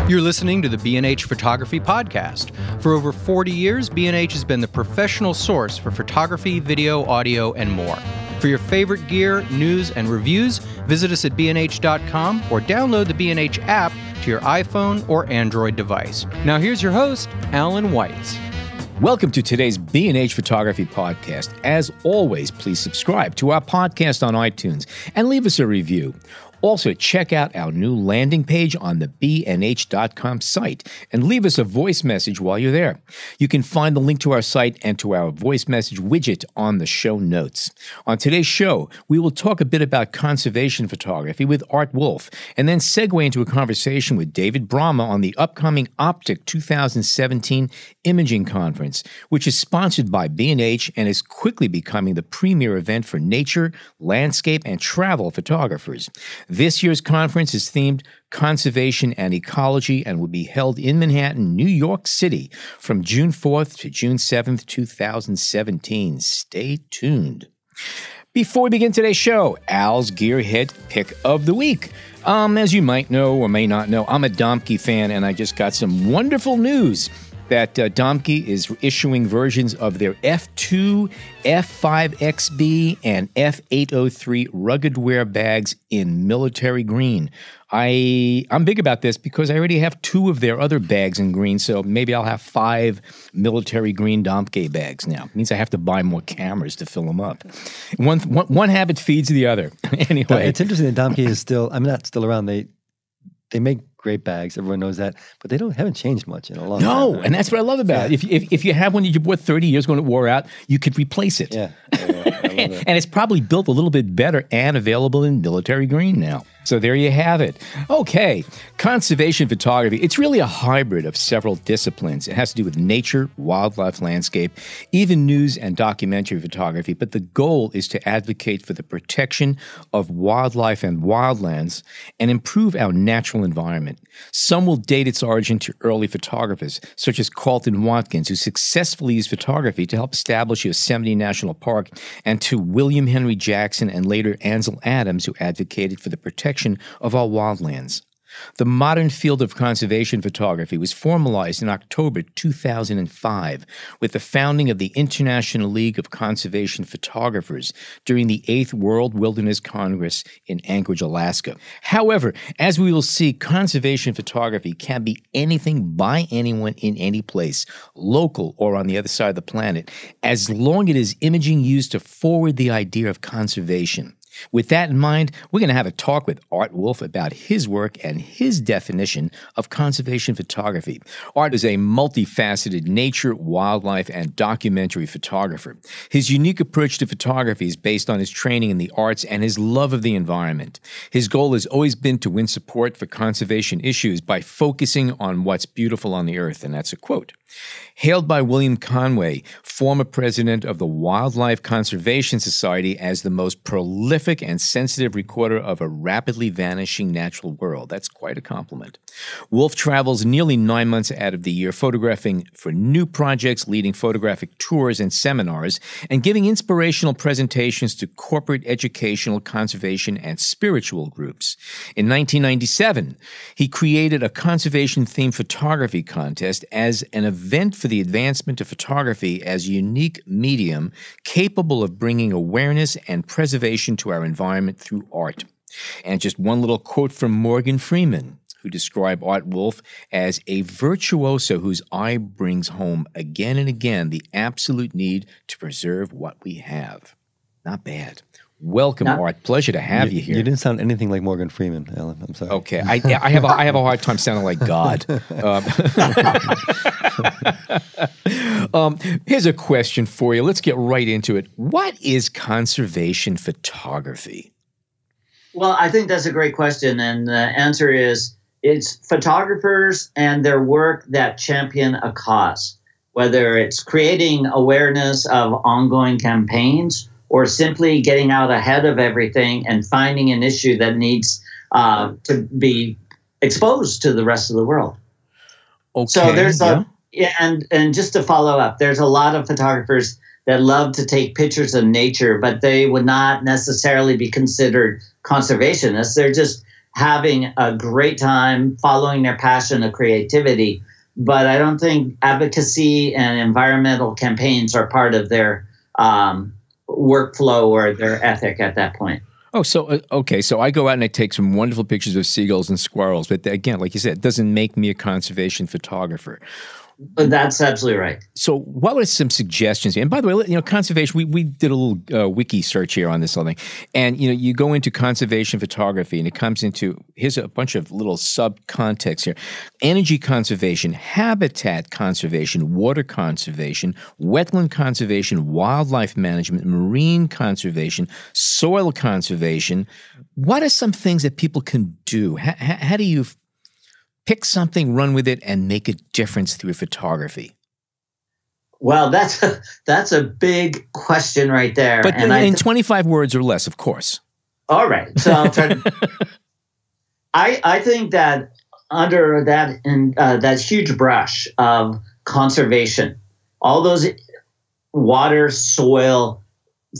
You're listening to the B&H Photography Podcast. For over 40 years, B&H has been the professional source for photography, video, audio, and more. For your favorite gear, news, and reviews, visit us at bnh.com or download the B&H app to your iPhone or Android device. Now here's your host, Alan Weitz. Welcome to today's B&H Photography Podcast. As always, please subscribe to our podcast on iTunes and leave us a review. Also, check out our new landing page on the bnh.com site and leave us a voice message while you're there. You can find the link to our site and to our voice message widget on the show notes. On today's show, we will talk a bit about conservation photography with Art Wolfe and then segue into a conversation with David Brommer on the upcoming OPTIC 2017 Imaging Conference, which is sponsored by B&H and is quickly becoming the premier event for nature, landscape, and travel photographers. This year's conference is themed Conservation and Ecology and will be held in Manhattan, New York City from June 4th to June 7th, 2017. Stay tuned. Before we begin today's show, Al's Gearhead Pick of the Week. As you might know or may not know, I'm a Domke fan, and I just got some wonderful news that Domke is issuing versions of their F2, F5XB, and F803 rugged wear bags in military green. I'm big about this because I already have 2 of their other bags in green, so maybe I'll have 5 military green Domke bags now. It means I have to buy more cameras to fill them up. One habit feeds the other. Anyway. It's interesting that Domke is still, not still around. They make great bags. Everyone knows that, but they haven't changed much in a long time. No, and that's what I love about it. If you have one that you bought 30 years ago and it wore out, you could replace it. Yeah. And it's probably built a little bit better and available in military green now. So there you have it. Okay, conservation photography. It's really a hybrid of several disciplines. It has to do with nature, wildlife, landscape, even news and documentary photography. But the goal is to advocate for the protection of wildlife and wildlands and improve our natural environment. Some will date its origin to early photographers, such as Carlton Watkins, who successfully used photography to help establish Yosemite National Park, and to William Henry Jackson and later Ansel Adams, who advocated for the protection of our wildlands. The modern field of conservation photography was formalized in October 2005 with the founding of the International League of Conservation Photographers during the 8th World Wilderness Congress in Anchorage, Alaska. However, as we will see, conservation photography can be anything by anyone in any place, local or on the other side of the planet, as long as it is imaging used to forward the idea of conservation. With that in mind, we're going to have a talk with Art Wolfe about his work and his definition of conservation photography. Art is a multifaceted nature, wildlife, and documentary photographer. His unique approach to photography is based on his training in the arts and his love of the environment. His goal has always been to win support for conservation issues by focusing on what's beautiful on the earth, and that's a quote. Hailed by William Conway, former president of the Wildlife Conservation Society, as the most prolific and sensitive recorder of a rapidly vanishing natural world. That's quite a compliment. Wolfe travels nearly 9 months out of the year, photographing for new projects, leading photographic tours and seminars, and giving inspirational presentations to corporate, educational, conservation, and spiritual groups. In 1997, he created a conservation-themed photography contest as an event for the advancement of photography as a unique medium capable of bringing awareness and preservation to our environment through art. And just one little quote from Morgan Freeman, who described Art Wolfe as a virtuoso whose eye brings home again and again the absolute need to preserve what we have. Not bad. Welcome, Art. Pleasure to have you here. You didn't sound anything like Morgan Freeman, Alan. I'm sorry. Okay. I have a hard time sounding like God. Here's a question for you. Let's get right into it. What is conservation photography? Well, I think that's a great question. And the answer is it's photographers and their work that champion a cause, whether it's creating awareness of ongoing campaigns or simply getting out ahead of everything and finding an issue that needs to be exposed to the rest of the world. Okay. So there's and just to follow up, there's a lot of photographers that love to take pictures of nature, but they would not necessarily be considered conservationists. They're just having a great time following their passion of creativity. But I don't think advocacy and environmental campaigns are part of their workflow or their ethic at that point. Oh, so, okay. So I go out and I take some wonderful pictures of seagulls and squirrels. But again, like you said, it doesn't make me a conservation photographer. That's absolutely right. So what were some suggestions? And by the way, conservation, we did a little wiki search here on this whole thing. And, you go into conservation photography and it comes into, here's a bunch of little sub-contexts here. Energy conservation, habitat conservation, water conservation, wetland conservation, wildlife management, marine conservation, soil conservation. What are some things that people can do? How do you pick something, run with it, and make a difference through photography? Well, that's a big question right there. But in 25 words or less, of course. All right. So I'll try to. I think that under that huge brush of conservation, all those water, soil,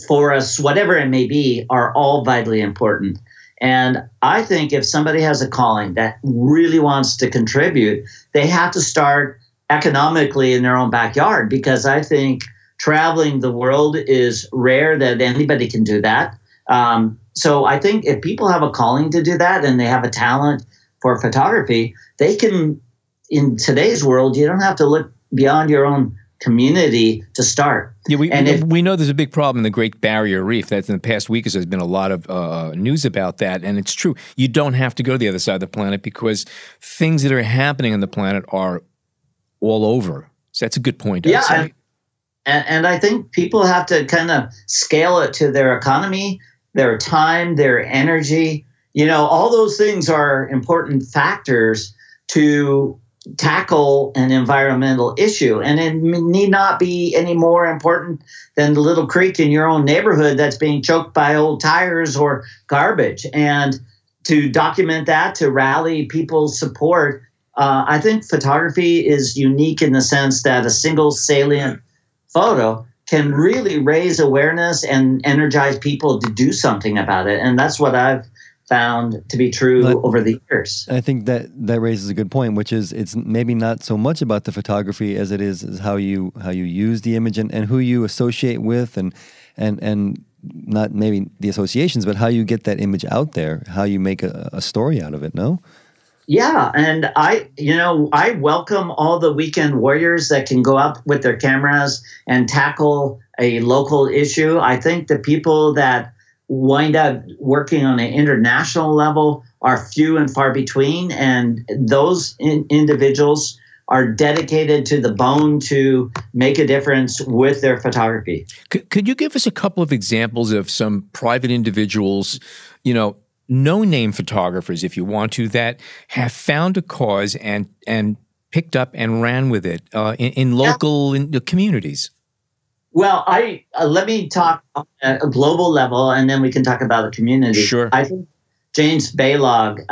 forests, whatever it may be, are all vitally important. And I think if somebody has a calling that really wants to contribute, they have to start economically in their own backyard, because I think traveling the world is rare that anybody can do that. So I think if people have a calling to do that and they have a talent for photography, they can, in today's world, you don't have to look beyond your own community to start. Yeah, we know there's a big problem in the Great Barrier Reef. That in the past week there's been a lot of news about that, and it's true. You don't have to go to the other side of the planet because things that are happening on the planet are all over. So that's a good point. Yeah, I'd say. And I think people have to kind of scale it to their economy, their time, their energy. All those things are important factors to tackle an environmental issue. And it need not be any more important than the little creek in your own neighborhood that's being choked by old tires or garbage. And to document that, to rally people's support, I think photography is unique in the sense that a single salient photo can really raise awareness and energize people to do something about it. And that's what I've found to be true over the years. I think that raises a good point, which is it's maybe not so much about the photography as it is how you use the image and who you associate with and not maybe the associations, but how you get that image out there, how you make a story out of it, no? Yeah, and I welcome all the weekend warriors that can go out with their cameras and tackle a local issue. I think the people that wind up working on an international level are few and far between, and those individuals are dedicated to the bone to make a difference with their photography. Could you give us a couple of examples of some private individuals, no-name photographers, if you want to, that have found a cause and picked up and ran with it in local communities? Well, let me talk at a global level, and then we can talk about the community. Sure. I think James Baylog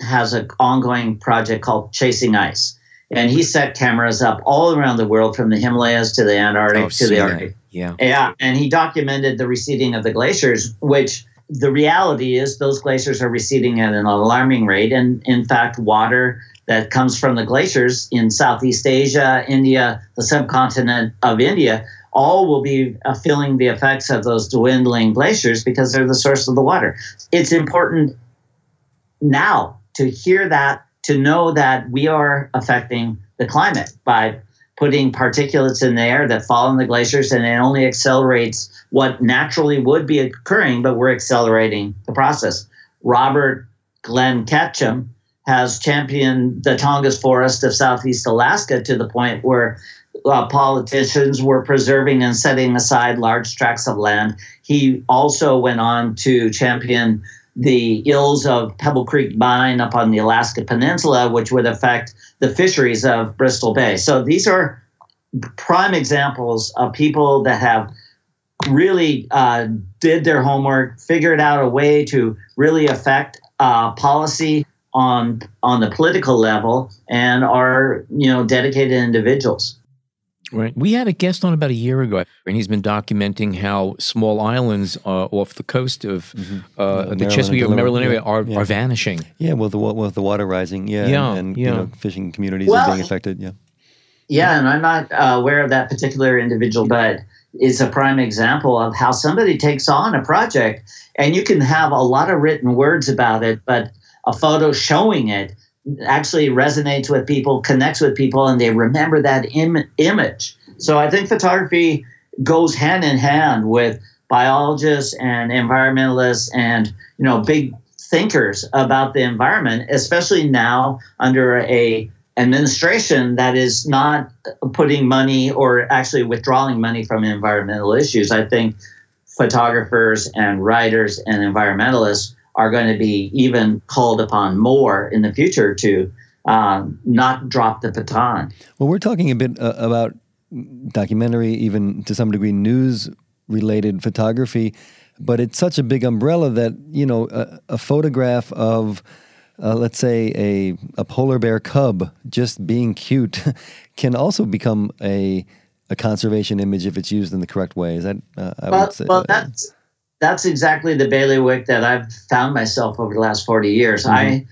has an ongoing project called Chasing Ice, and he set cameras up all around the world, from the Himalayas to the Antarctic to the Arctic. Yeah, and he documented the receding of the glaciers, which the reality is those glaciers are receding at an alarming rate, and in fact, water that comes from the glaciers in Southeast Asia, India, the subcontinent of India, all will be feeling the effects of those dwindling glaciers because they're the source of the water. It's important now to hear that, to know that we are affecting the climate by putting particulates in the air that fall in the glaciers, and it only accelerates what naturally would be occurring, but we're accelerating the process. Robert Glenn Ketchum has championed the Tongass Forest of Southeast Alaska to the point where politicians were preserving and setting aside large tracts of land. He also went on to champion the ills of Pebble Creek Mine up on the Alaska Peninsula, which would affect the fisheries of Bristol Bay. So these are prime examples of people that have really did their homework, figured out a way to really affect policy on the political level, and are dedicated individuals. Right. We had a guest on about a year ago, and he's been documenting how small islands off the coast of the Chesapeake or Maryland area are vanishing. Yeah, with the water rising, and you know, fishing communities are being affected. Yeah. Yeah, and I'm not aware of that particular individual, but it's a prime example of how somebody takes on a project, and you can have a lot of written words about it, but a photo showing it actually resonates with people, connects with people, and they remember that image. So I think photography goes hand in hand with biologists and environmentalists and, you know, big thinkers about the environment, especially now under a administration that is not putting money or actually withdrawing money from environmental issues. I think photographers and writers and environmentalists are going to be even called upon more in the future to not drop the baton. Well, we're talking a bit about documentary, even to some degree news-related photography, but it's such a big umbrella that, you know, a photograph of, let's say, a polar bear cub just being cute can also become a conservation image if it's used in the correct way. Is that, I would say, that's exactly the bailiwick that I've found myself over the last 40 years. I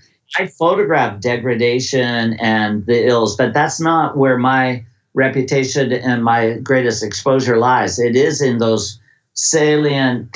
photograph degradation and the ills, but that's not where my reputation and my greatest exposure lies. It is in those salient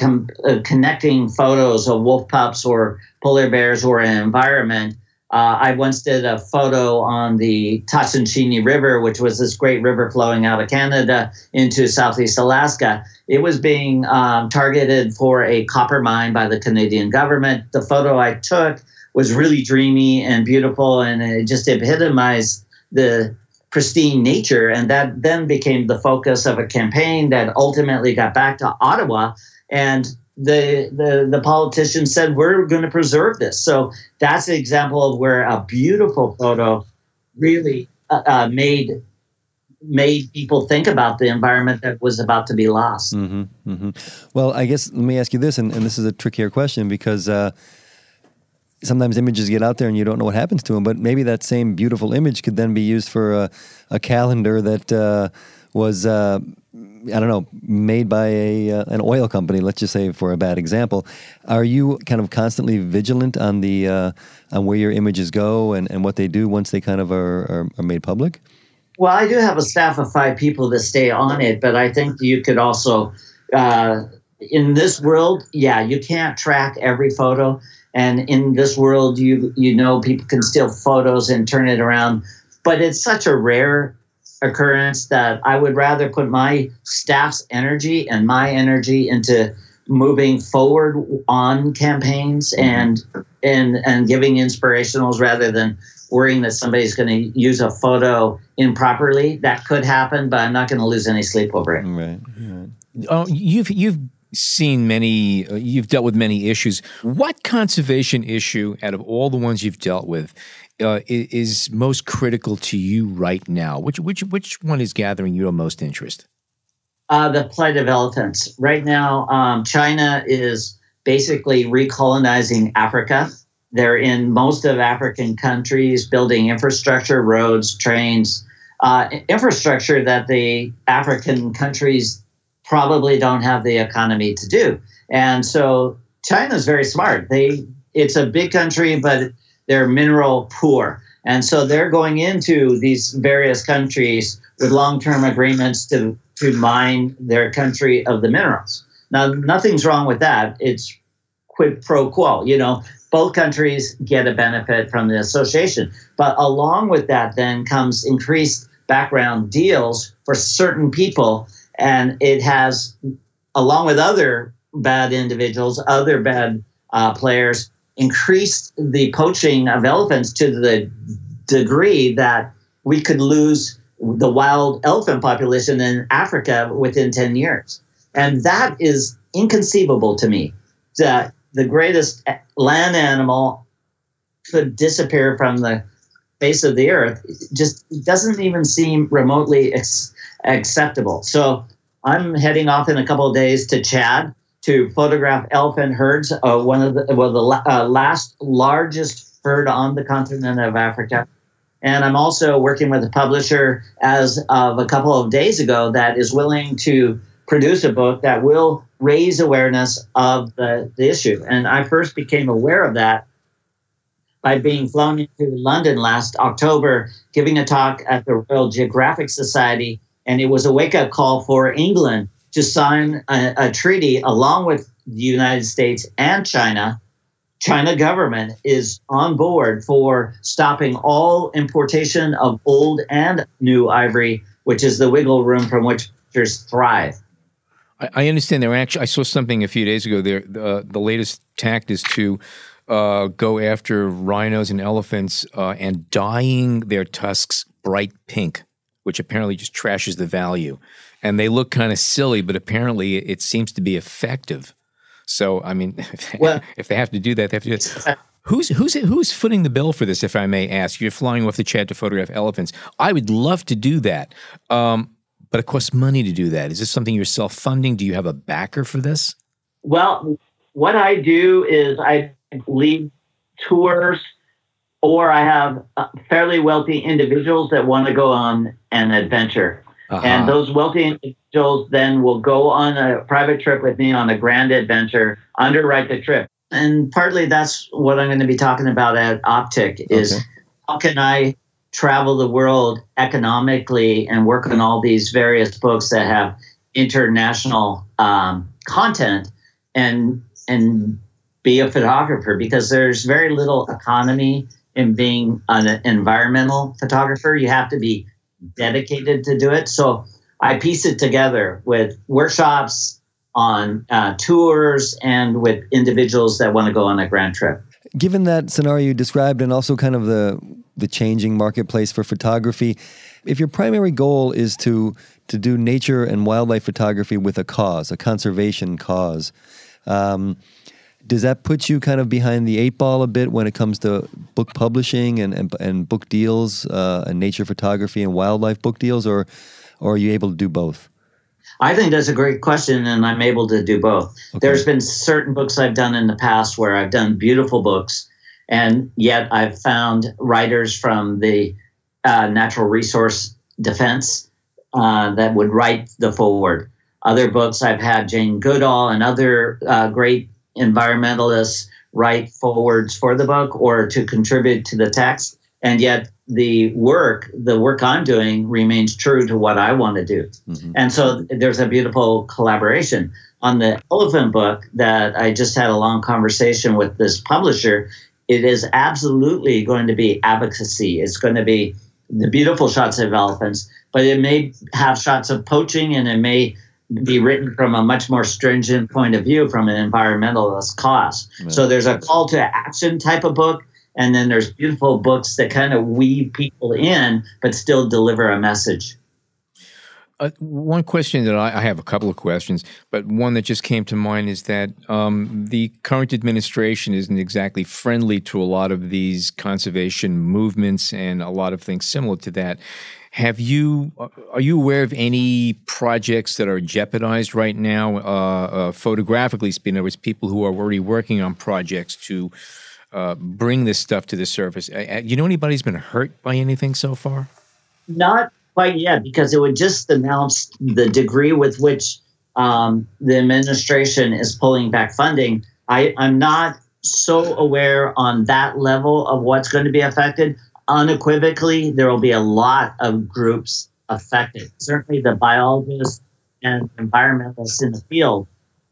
connecting photos of wolf pups or polar bears or an environment. I once did a photo on the Tatshenshini River, which was this great river flowing out of Canada into Southeast Alaska. It was being targeted for a copper mine by the Canadian government. The photo I took was really dreamy and beautiful, and it just epitomized the pristine nature. And that then became the focus of a campaign that ultimately got back to Ottawa. And the politicians said, we're going to preserve this. So that's an example of where a beautiful photo really made people think about the environment that was about to be lost. Mm-hmm, mm-hmm. Well, I guess, let me ask you this, and this is a trickier question because sometimes images get out there and you don't know what happens to them, but maybe that same beautiful image could then be used for a calendar that was I don't know, made by an oil company, let's just say, for a bad example. Are you kind of constantly vigilant on the on where your images go and what they do once they kind of are made public? Well, I do have a staff of 5 people that stay on it, but I think you could also, in this world, you can't track every photo. And in this world, you know, people can steal photos and turn it around. But it's such a rare occurrence that I would rather put my staff's energy and my energy into moving forward on campaigns and giving inspirationals rather than worrying that somebody's going to use a photo improperly. That could happen, but I'm not going to lose any sleep over it. Right. You've seen many, you've dealt with many issues. What conservation issue out of all the ones you've dealt with is most critical to you right now? Which one is gathering your most interest? The plight of elephants. Right now, China is basically recolonizing Africa. They're in most of African countries, building infrastructure, roads, trains, infrastructure that the African countries probably don't have the economy to do. And so China's very smart. It's a big country, but they're mineral poor. And so they're going into these various countries with long-term agreements to mine their country of the minerals. Now, nothing's wrong with that. It's quid pro quo. You know, both countries get a benefit from the association. But along with that then comes increased background deals for certain people. And it has, along with other bad individuals, other bad players, increased the poaching of elephants to the degree that we could lose the wild elephant population in Africa within 10 years. And that is inconceivable to me, that the greatest land animal could disappear from the face of the earth. It just doesn't even seem remotely acceptable. So I'm heading off in a couple of days to Chad to photograph elephant herds, one of the last largest herd on the continent of Africa. And I'm also working with a publisher as of a couple of days ago that is willing to produce a book that will raise awareness of the issue. And I first became aware of that by being flown into London last October, giving a talk at the Royal Geographic Society. And it was a wake-up call for England to sign a treaty along with the United States and China. China government is on board for stopping all importation of old and new ivory, which is the wiggle room from which pictures thrive. I understand. I saw something a few days ago. The latest tact is to go after rhinos and elephants and dyeing their tusks bright pink, which apparently just trashes the value. And they look kind of silly, but apparently it seems to be effective. So, I mean, if they have to do that, they have to do it. Who's footing the bill for this, if I may ask? You're flying off the Chad to photograph elephants. I would love to do that, but it costs money to do that. Is this something you're self-funding? Do you have a backer for this? Well, what I do is I lead tours, or I have fairly wealthy individuals that want to go on an adventure. And those wealthy individuals then will go on a private trip with me on a grand adventure, underwrite the trip. And partly that's what I'm going to be talking about at OPTIC is how can I travel the world economically and work on all these various books that have international content and be a photographer, because there's very little economy in being an environmental photographer. You have to be dedicated to do it. So I piece it together with workshops, on tours, and with individuals that want to go on a grand trip. Given that scenario you described, and also kind of the changing marketplace for photography, if your primary goal is to do nature and wildlife photography with a cause, a conservation cause, does that put you kind of behind the eight ball a bit when it comes to book publishing and book deals, and nature photography and wildlife book deals, or are you able to do both? I think that's a great question, and I'm able to do both. Okay. There's been certain books I've done in the past where I've done beautiful books, and yet I've found writers from the natural resource defense that would write the foreword. Other books I've had Jane Goodall and other great environmentalists write forwards for the book or to contribute to the text, and yet the work I'm doing remains true to what I want to do. Mm-hmm. And so there's a beautiful collaboration. On the elephant book that I just had a long conversation with this publisher, it is absolutely going to be advocacy. It's going to be the beautiful shots of elephants, but it may have shots of poaching, and it may be written from a much more stringent point of view from an environmentalist cause. Right. So there's a call to action type of book, and then there's beautiful books that kind of weave people in but still deliver a message. One question that I have a couple of questions, but one that just came to mind is that the current administration isn't exactly friendly to a lot of these conservation movements and a lot of things similar to that. Are you aware of any projects that are jeopardized right now, photographically speaking? There was people who are already working on projects to bring this stuff to the surface. You know anybody who's been hurt by anything so far? Not quite yet, because it would just announce the degree with which the administration is pulling back funding. I'm not so aware on that level of what's going to be affected. Unequivocally, there will be a lot of groups affected. Certainly the biologists and environmentalists in the field.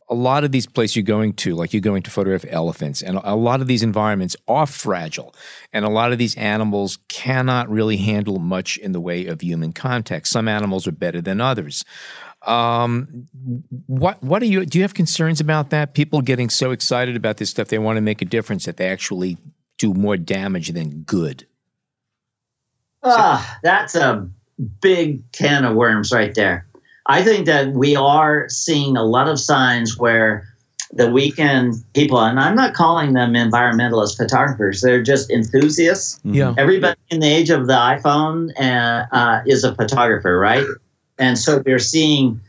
A lot of these places you're going to, like you're going to photograph elephants, and a lot of these environments are fragile, and a lot of these animals cannot really handle much in the way of human contact. Some animals are better than others. What do you have concerns about that? People getting so excited about this stuff, they want to make a difference, that they actually do more damage than good. That's a big can of worms right there. I think that we are seeing a lot of signs where the weekend people, and I'm not calling them environmentalist photographers, they're just enthusiasts. Yeah. Everybody in the age of the iPhone is a photographer, right? And so we're seeing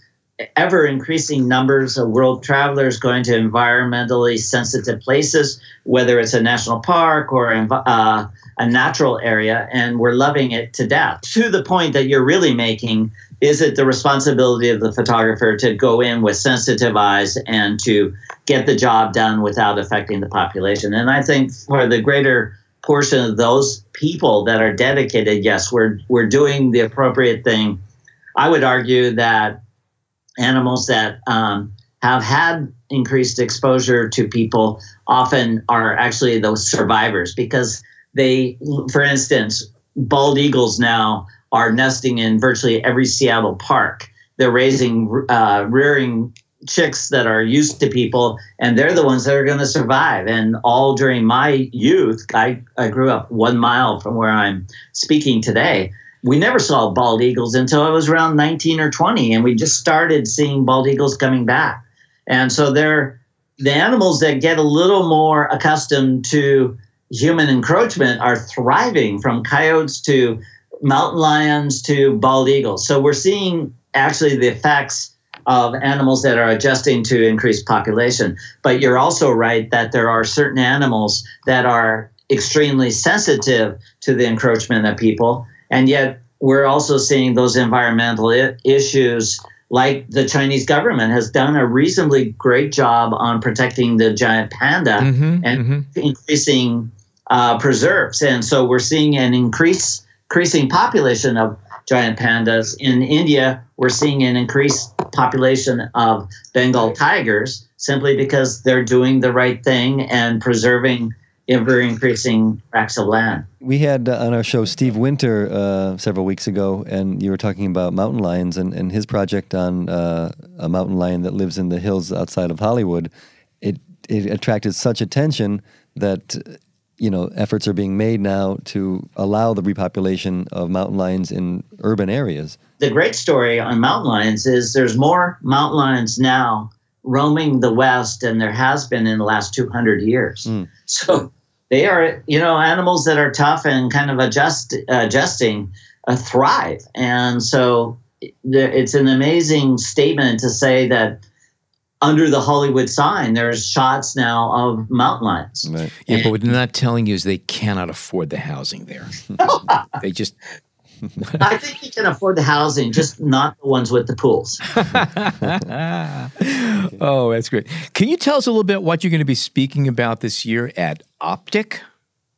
ever increasing numbers of world travelers going to environmentally sensitive places, whether it's a national park or a natural area, and we're loving it to death. To the point that you're really making, is it the responsibility of the photographer to go in with sensitive eyes and to get the job done without affecting the population? And I think for the greater portion of those people that are dedicated, yes, we're doing the appropriate thing. I would argue that animals that have had increased exposure to people often are actually those survivors, because they, for instance, bald eagles now are nesting in virtually every Seattle park. They're rearing chicks that are used to people, and they're the ones that are going to survive. And all during my youth, I grew up 1 mile from where I'm speaking today. We never saw bald eagles until I was around 19 or 20, and we just started seeing bald eagles coming back. And so they're the animals that get a little more accustomed to human encroachment are thriving, from coyotes to mountain lions to bald eagles. So we're seeing actually the effects of animals that are adjusting to increased population. But you're also right that there are certain animals that are extremely sensitive to the encroachment of people. And yet we're also seeing those environmental issues, like the Chinese government has done a reasonably great job on protecting the giant panda and increasing preserves. And so we're seeing an increasing population of giant pandas. In India, we're seeing an increased population of Bengal tigers simply because they're doing the right thing and preserving ever-increasing tracts of land. We had on our show Steve Winter several weeks ago, and you were talking about mountain lions and his project on a mountain lion that lives in the hills outside of Hollywood. It attracted such attention that efforts are being made now to allow the repopulation of mountain lions in urban areas. The great story on mountain lions is there's more mountain lions now roaming the West than there has been in the last 200 years. So they are, animals that are tough and kind of adjusting thrive. And so it's an amazing statement to say that under the Hollywood sign, there's shots now of mountain lions. Right. Yeah, but what they're not telling you is they cannot afford the housing there. They just... I think you can afford the housing, just not the ones with the pools. Oh, that's great. Can you tell us a little bit what you're going to be speaking about this year at OPTIC?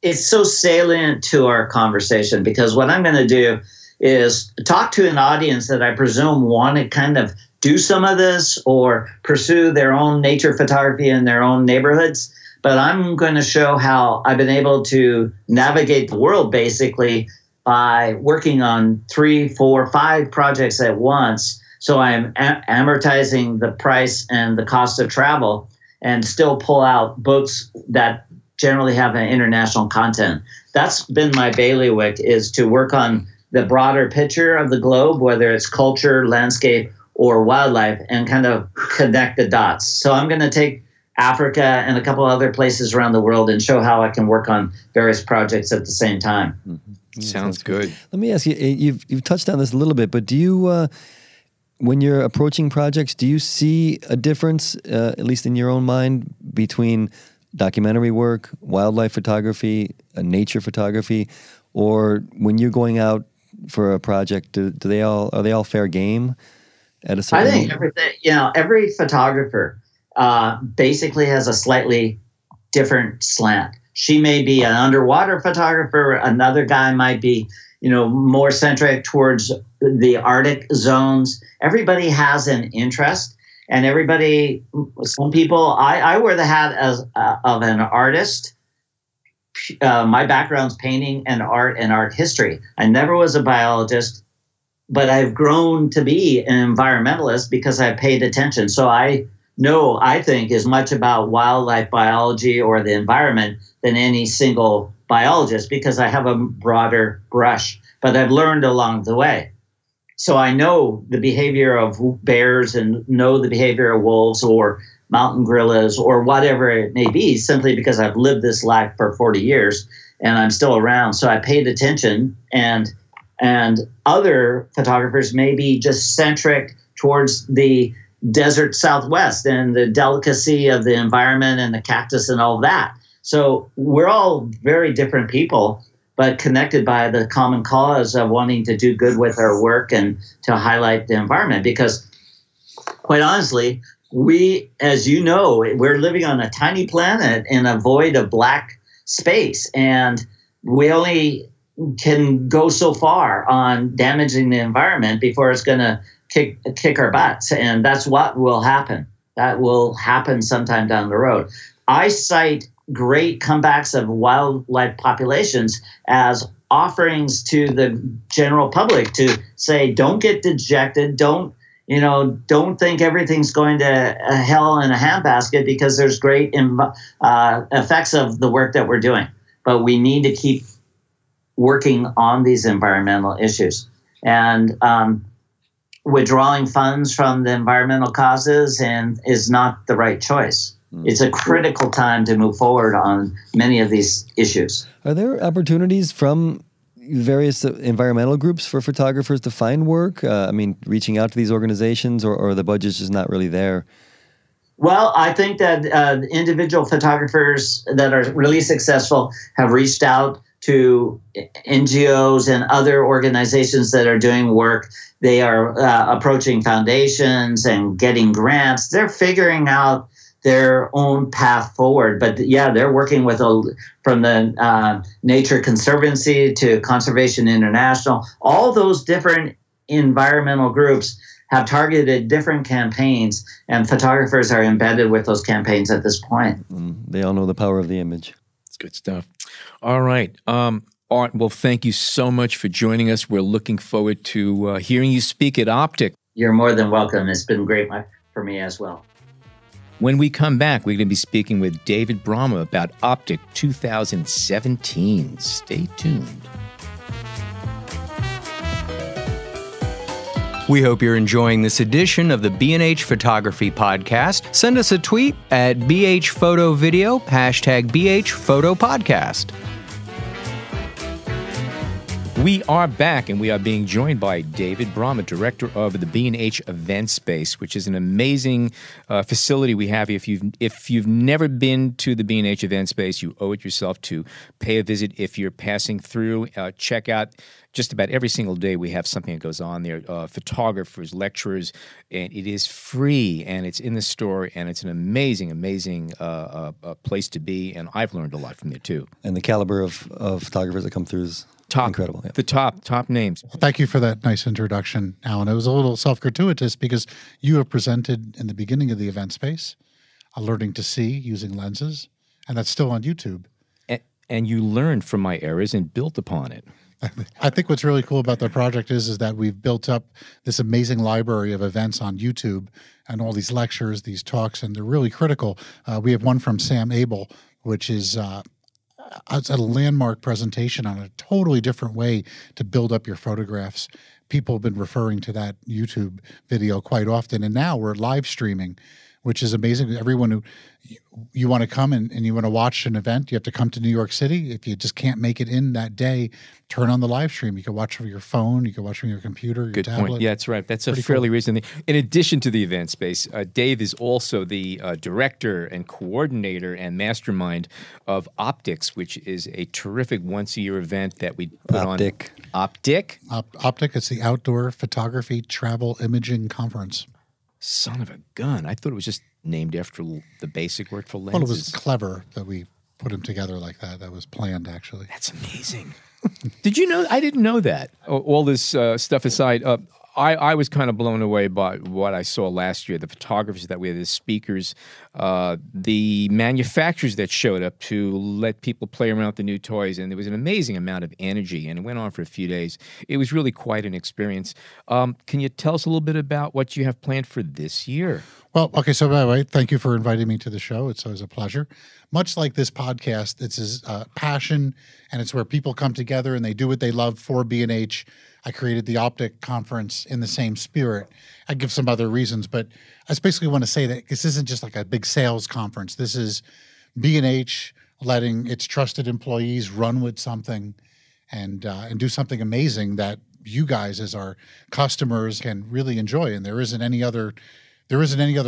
It's so salient to our conversation because what I'm going to do is talk to an audience that I presume want to kind of do some of this or pursue their own nature photography in their own neighborhoods. But I'm going to show how I've been able to navigate the world basically by working on 3, 4, 5 projects at once. So I'm amortizing the price and the cost of travel and still pull out books that generally have an international content. That's been my bailiwick, is to work on the broader picture of the globe, whether it's culture, landscape, or wildlife, and kind of connect the dots. So I'm going to take Africa and a couple other places around the world and show how I can work on various projects at the same time. Sounds good. Let me ask you, you've touched on this a little bit, but do you, when you're approaching projects, do you see a difference, at least in your own mind, between documentary work, wildlife photography, nature photography, or when you're going out for a project, are they all fair game? I think everything, every photographer basically has a slightly different slant. She may be an underwater photographer. Another guy might be, more centric towards the Arctic zones. Everybody has an interest, and some people, I wear the hat of an artist. My background's painting and art history. I never was a biologist, but I've grown to be an environmentalist because I paid attention. So I think as much about wildlife biology or the environment than any single biologist because I have a broader brush, but I've learned along the way. So I know the behavior of bears and know the behavior of wolves or mountain gorillas or whatever it may be, simply because I've lived this life for 40 years and I'm still around. So I paid attention, and other photographers may be just centric towards the desert Southwest and the delicacy of the environment and the cactus and all that. So we're all very different people, but connected by the common cause of wanting to do good with our work and to highlight the environment. Because quite honestly, we, as you know, we're living on a tiny planet in a void of black space, and we only can go so far on damaging the environment before it's going to kick our butts. And that's what will happen. That will happen sometime down the road. I cite great comebacks of wildlife populations as offerings to the general public to say, don't get dejected. Don't think everything's going to hell in a handbasket, because there's great effects of the work that we're doing. But we need to keep working on these environmental issues. And withdrawing funds from the environmental causes is not the right choice. It's a critical time to move forward on many of these issues. Are there opportunities from various environmental groups for photographers to find work? Reaching out to these organizations, or the budget's just not really there? Well, I think that individual photographers that are really successful have reached out to NGOs and other organizations that are doing work. They are approaching foundations and getting grants. They're figuring out their own path forward. But yeah, they're working with from the Nature Conservancy to Conservation International. All those different environmental groups have targeted different campaigns, and photographers are embedded with those campaigns at this point. They all know the power of the image. It's good stuff. All right. Art, well, thank you so much for joining us. We're looking forward to hearing you speak at OPTIC. You're more than welcome. It's been great for me as well. When we come back, we're going to be speaking with David Brommer about OPTIC 2017. Stay tuned. We hope you're enjoying this edition of the B&H Photography Podcast. Send us a tweet at BHPhotoVideo, #BHPhotoPodcast. We are back, and we are being joined by David Brommer, director of the B&H Event Space, which is an amazing facility we have here. If you've never been to the B&H Event Space, you owe it yourself to pay a visit. If you're passing through, check out. Just about every single day we have something that goes on there, photographers, lecturers, and it is free, and it's in the store, and it's an amazing, amazing place to be, and I've learned a lot from there too. And the caliber of photographers that come through is incredible. Yeah. The top names. Thank you for that nice introduction, Alan. It was a little self-gratuitous because you have presented in the beginning of the event space, learning to see using lenses, and that's still on YouTube. And you learned from my errors and built upon it. I think what's really cool about the project is that we've built up this amazing library of events on YouTube and all these lectures, these talks, and they're really critical. We have one from Sam Abel, which is a landmark presentation on a totally different way to build up your photographs. People have been referring to that YouTube video quite often, and now we're live streaming, which is amazing. Everyone who you want to come and you want to watch an event, you have to come to New York City. If you just can't make it in that day, turn on the live stream. You can watch from your phone, you can watch from your computer, your tablet. Good point. Yeah, that's right. That's a fairly recent thing. In addition to the event space, Dave is also the director and coordinator and mastermind of OPTICS, which is a terrific once-a-year event that we put on. OPTIC? OPTIC, it's the Outdoor Photography Travel Imaging Conference. Son of a gun. I thought it was just named after the basic word for lenses. Well, it was clever that we put them together like that. That was planned, actually. That's amazing. Did you know? I didn't know that. All this stuff aside, I was kind of blown away by what I saw last year, the photographers that we had, the speakers, the manufacturers that showed up to let people play around with the new toys, and there was an amazing amount of energy, and it went on for a few days. It was really quite an experience. Can you tell us a little bit about what you have planned for this year? Well, okay, so by the way, thank you for inviting me to the show. It's always a pleasure. Much like this podcast, it's his passion, and it's where people come together and they do what they love for B&H. I created the OPTIC conference in the same spirit. I give some other reasons, but I just basically want to say that this isn't just like a big sales conference. This is B&H letting its trusted employees run with something and do something amazing that you guys as our customers can really enjoy. And there isn't any other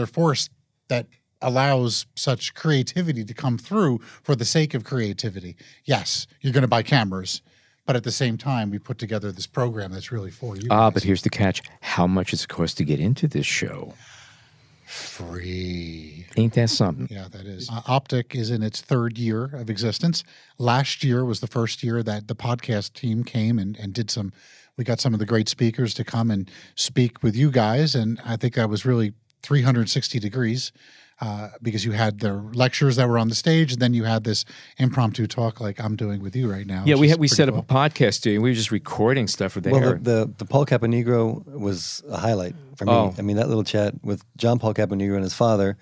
force that allows such creativity to come through for the sake of creativity. Yes, you're going to buy cameras, but at the same time, we put together this program that's really for you guys. But here's the catch. How much does it cost to get into this show? Free. Ain't that something? Yeah, that is. OPTIC is in its 3rd year of existence. Last year was the first year that the podcast team came and did some, we got some of the great speakers to come and speak with you guys. And I think that was really 360 degrees because you had the lectures that were on the stage, and then you had this impromptu talk like I'm doing with you right now. Yeah, we set up a podcast studio, and we were just recording stuff for there. Well, the Paul Caponegro was a highlight for me. Oh. I mean, that little chat with John Paul Caponegro and his father,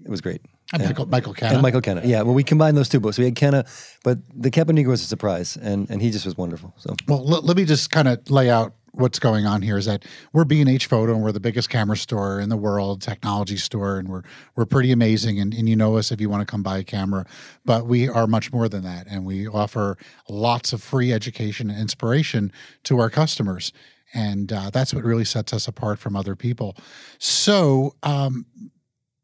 it was great. And Michael Kenna. And Michael Kenna. Yeah, well, we combined those two books. We had Kenna, but the Caponegro was a surprise, and he just was wonderful. So, well, let me just kind of lay out what's going on here. Is that we're B&H Photo, and we're the biggest camera store in the world, technology store, and we're pretty amazing. And you know us if you want to come buy a camera, but we are much more than that, and we offer lots of free education and inspiration to our customers. And that's what really sets us apart from other people. So,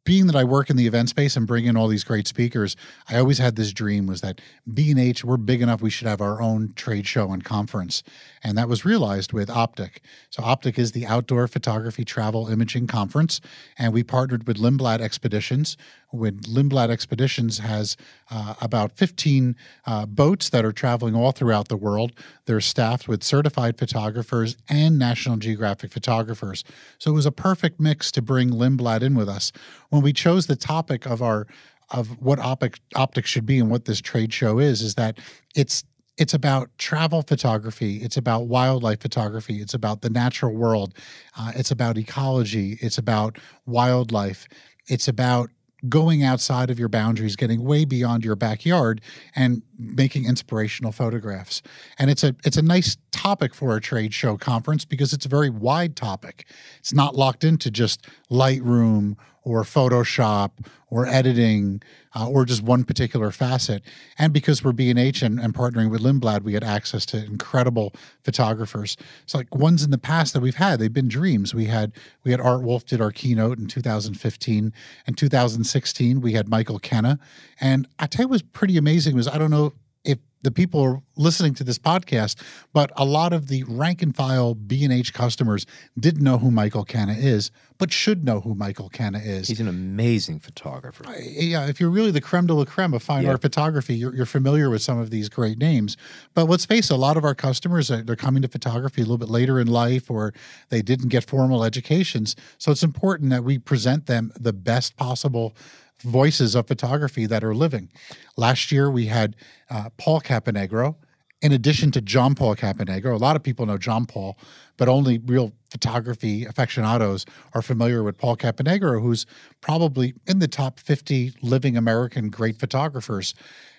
being that I work in the event space and bring in all these great speakers, I always had this dream was that B&H, we're big enough, we should have our own trade show and conference. And that was realized with OPTIC. So OPTIC is the Outdoor Photography Travel Imaging Conference. And we partnered with Lindblad Expeditions. Lindblad Expeditions has about 15 boats that are traveling all throughout the world. They're staffed with certified photographers and National Geographic photographers. So it was a perfect mix to bring Lindblad in with us. When we chose the topic of what OPTIC should be and what this trade show is that it's about travel photography. It's about wildlife photography. It's about the natural world. It's about ecology. It's about wildlife. It's about going outside of your boundaries, getting way beyond your backyard and making inspirational photographs. And it's a nice topic for a trade show conference because it's a very wide topic. It's not locked into just Lightroom or Photoshop or editing or just one particular facet. And because we're B&H and partnering with Lindblad, we had access to incredible photographers. It's like ones in the past that we've had, they've been dreams. We had Art Wolfe did our keynote in 2015. In 2016, we had Michael Kenna. And I tell you what was pretty amazing was, I don't know if the people are listening to this podcast, but a lot of the rank and file B&H customers didn't know who Michael Kenna is, but should know who Michael Kenna is. He's an amazing photographer. Yeah, if you're really the creme de la creme of fine art photography, you're familiar with some of these great names. But let's face it, a lot of our customers, they're coming to photography a little bit later in life, or they didn't get formal educations. So it's important that we present them the best possible voices of photography that are living. Last year, we had Paul Caponegro, in addition to John Paul Caponegro. A lot of people know John Paul, but only real photography aficionados are familiar with Paul Caponegro, who's probably in the top 50 living American great photographers.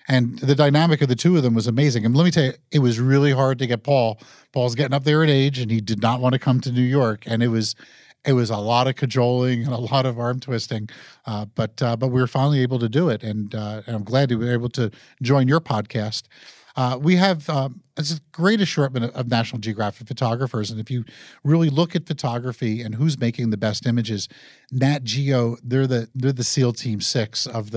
And the dynamic of the two of them was amazing. And let me tell you, it was really hard to get Paul. Paul's getting up there in age, and he did not want to come to New York. And it was a lot of cajoling and a lot of arm twisting, but we were finally able to do it, and I'm glad to be able to join your podcast. We have it's a great assortment of National Geographic photographers, and if you really look at photography and who's making the best images, Nat Geo, they're the SEAL Team 6 of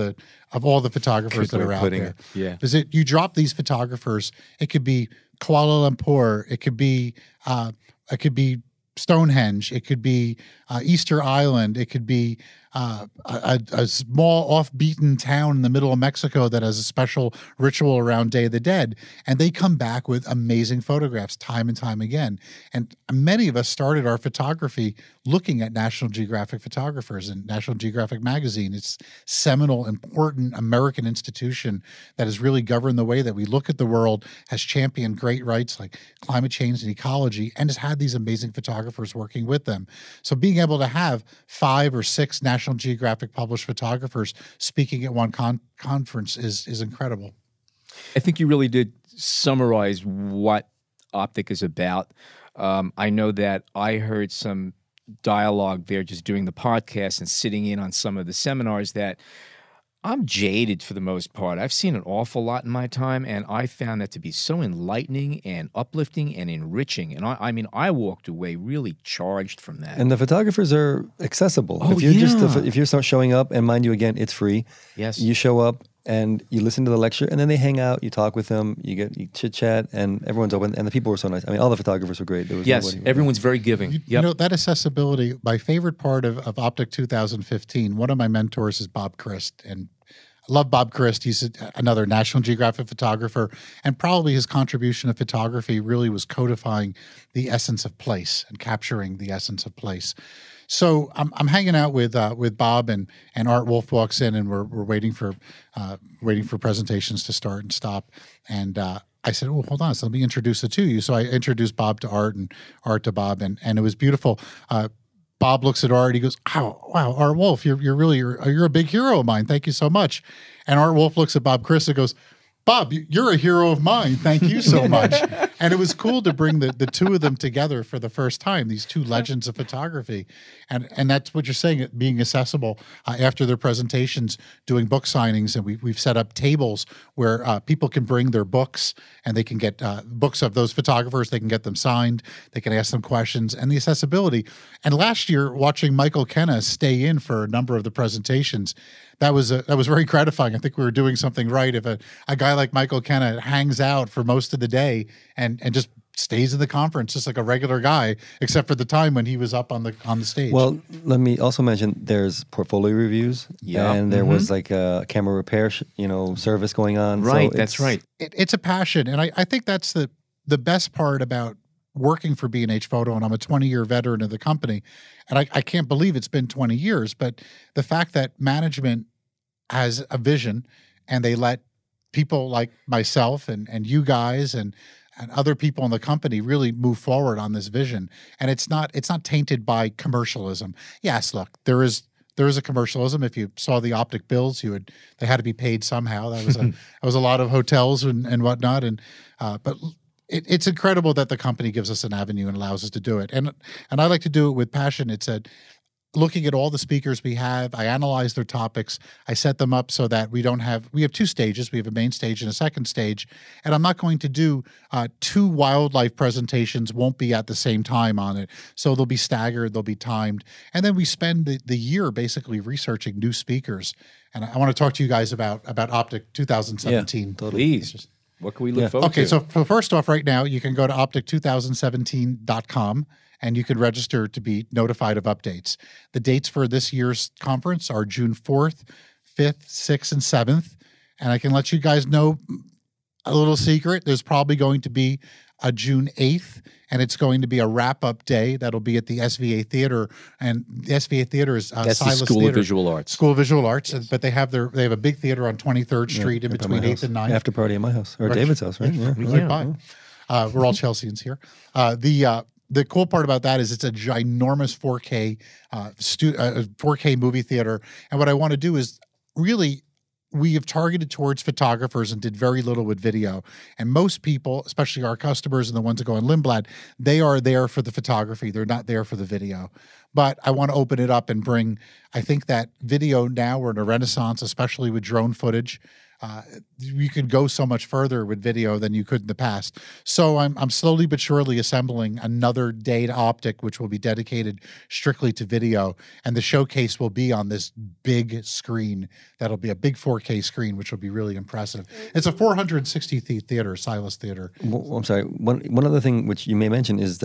all the photographers that are out there. Yeah, because you drop these photographers, it could be Kuala Lumpur, it could be Stonehenge, it could be Easter Island, it could be a small off-beaten town in the middle of Mexico that has a special ritual around Day of the Dead, and they come back with amazing photographs time and time again. And many of us started our photography looking at National Geographic photographers and National Geographic magazine. It's seminal, important American institution that has really governed the way that we look at the world, has championed great rights like climate change and ecology, and has had these amazing photographers working with them. So being able to have 5 or 6 National Geographic published photographers speaking at one conference is incredible. I think you really did summarize what OPTIC is about. I know that I heard some dialogue there just doing the podcast and sitting in on some of the seminars that I'm jaded for the most part. I've seen an awful lot in my time, and I found that to be so enlightening and uplifting and enriching. And I mean, I walked away really charged from that. And the photographers are accessible. Oh, if you're yeah. if you're start showing up, and mind you, again, it's free. Yes. You show up and you listen to the lecture, and then they hang out. You talk with them. You chit chat, and everyone's open. And the people were so nice. I mean, all the photographers were great. There was Yes, nobody- everyone's very giving. You know, that accessibility, my favorite part of Optic 2015, one of my mentors is Bob Christ. And I love Bob Christ. He's another National Geographic photographer. And probably his contribution to photography really was codifying the essence of place and capturing the essence of place. So I'm hanging out with Bob, and Art Wolfe walks in, and we're waiting for presentations to start and stop. And I said, "Oh, hold on, so let me introduce the two of you." So I introduced Bob to Art and Art to Bob, and it was beautiful. Bob looks at Art. He goes, wow, Art Wolfe, you're a big hero of mine. Thank you so much." And Art Wolfe looks at Bob Chris and goes, "Bob, you're a hero of mine. Thank you so much." And it was cool to bring the two of them together for the first time, these two legends of photography. And that's what you're saying, being accessible after their presentations, doing book signings. And we've set up tables where people can bring their books, and they can get books of those photographers. They can get them signed. They can ask them questions, and the accessibility. And last year, watching Michael Kenna stay in for a number of the presentations, that was very gratifying. I think we were doing something right. If a guy like Michael Kenna hangs out for most of the day and just stays in the conference just like a regular guy, except for the time when he was up on the stage. Well, let me also mention there's portfolio reviews, and there was like a camera repair, service going on. Right, So that's right. It's a passion, and I think that's the best part about working for B&H Photo, and I'm a 20-year veteran of the company, and I can't believe it's been 20 years, but the fact that management has a vision, and they let people like myself and you guys and other people in the company really move forward on this vision, and it's not tainted by commercialism. Yes, look, there is a commercialism. If you saw the Optic bills, they had to be paid somehow. That was a lot of hotels and whatnot, but it's incredible that the company gives us an avenue and allows us to do it. And I like to do it with passion. It's looking at all the speakers we have. I analyze their topics. I set them up so that we have two stages. We have a main stage and a second stage. And I'm not going to do two wildlife presentations, won't be at the same time on it. So they'll be staggered, they'll be timed. And then we spend the year basically researching new speakers. And I want to talk to you guys about Optic 2017. Yeah, totally. Please. What can we look forward to? Okay, so first off, right now, you can go to optic2017.com, and you can register to be notified of updates. The dates for this year's conference are June 4th, 5th, 6th, and 7th. And I can let you guys know a little secret. There's probably going to be a June 8th, and it's going to be a wrap-up day that'll be at the SVA Theater. And the SVA Theater is That's Silas the School Theater. of Visual Arts. School of Visual Arts, but they have a big theater on 23rd Street in between 8th and 9th. After party at my house, or David's house, right? Yeah. Right by. We're all Chelseans here. The cool part about that is it's a ginormous 4K 4K movie theater. And what I want to do is really, we have targeted towards photographers and did very little with video. And most people, especially our customers and the ones that go on Lindblad, they are there for the photography. They're not there for the video. But I want to open it up and bring, I think that video now, we're in a renaissance, especially with drone footage. You could go so much further with video than you could in the past. So I'm slowly but surely assembling another day to Optic, which will be dedicated strictly to video. And the showcase will be on this big screen. That'll be a big 4K screen, which will be really impressive. It's a 460 theater, Silas Theater. Well, I'm sorry. One other thing which you may mention is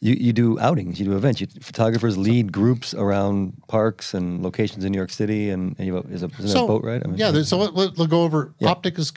you do outings, you do events. Photographers lead groups around parks and locations in New York City, and isn't that a boat ride? I mean, so we'll go over. Yeah. Optic is